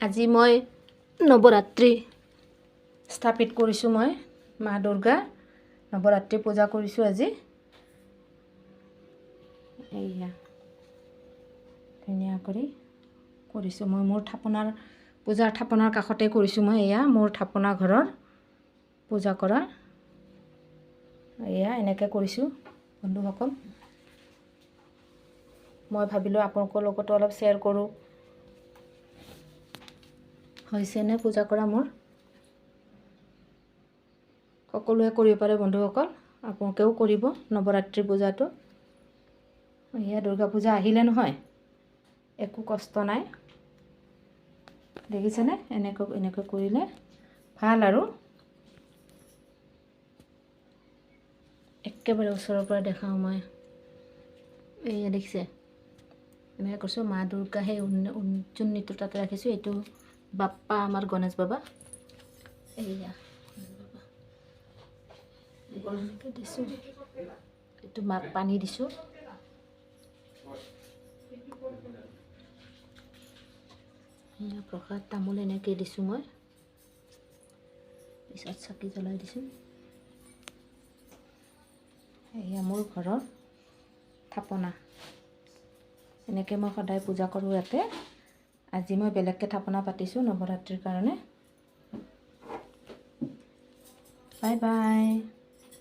আজি মই নৱৰাত্ৰি স্থাপিত কৰিছোঁ। মই মা দুৰ্গা নৱৰাত্ৰি পূজা কৰিছোঁ আজি। এইয়া ধুনীয়া কৰি কৰিছোঁ মই। মোৰ পূজাৰ থাপনাৰ কাষতে কৰিছোঁ মই। এয়া মোৰ থাপনা ঘৰৰ পূজা কৰা। এয়া এনেকৈ কৰিছোঁ বন্ধুসকল। মই ভাবিলোঁ আপোনালোকৰ লগতো অলপ শ্বেয়াৰ কৰোঁ। হৈছেনে পূজা কৰা মোৰ? সকলোৱে কৰিব পাৰে বন্ধুসকল, আপোনালোকেও কৰিব নৱৰাত্ৰি পূজাটো। এয়া দুৰ্গা পূজা আহিলে নহয়, একো কষ্ট নাই। দেখিছেনে? এনেকৈ কৰিলে ভাল। আৰু একেবাৰে ওচৰৰ পৰা দেখাওঁ মই। এয়া দেখিছে? এনেকৈ কৈছোঁ মা দুৰ্গা। সেই চুন্নিটো তাতে ৰাখিছোঁ। এইটো বাপ্পা আমাৰ গণেশ বাবা। এয়া এনেকৈ দিছোঁ। এইটো মাক পানী দিছোঁ। প্ৰসাদ তামোল এনেকৈ দিছোঁ মই। পিছত চাকি জ্বলাই দিছোঁ। এয়া মোৰ ঘৰৰ থাপনা। এনেকৈ মই সদায় পূজা কৰোঁ ইয়াতে। আজি মই বেলেগকৈ থাপনা পাতিছোঁ নৱৰাত্ৰিৰ কাৰণে। Bye bye.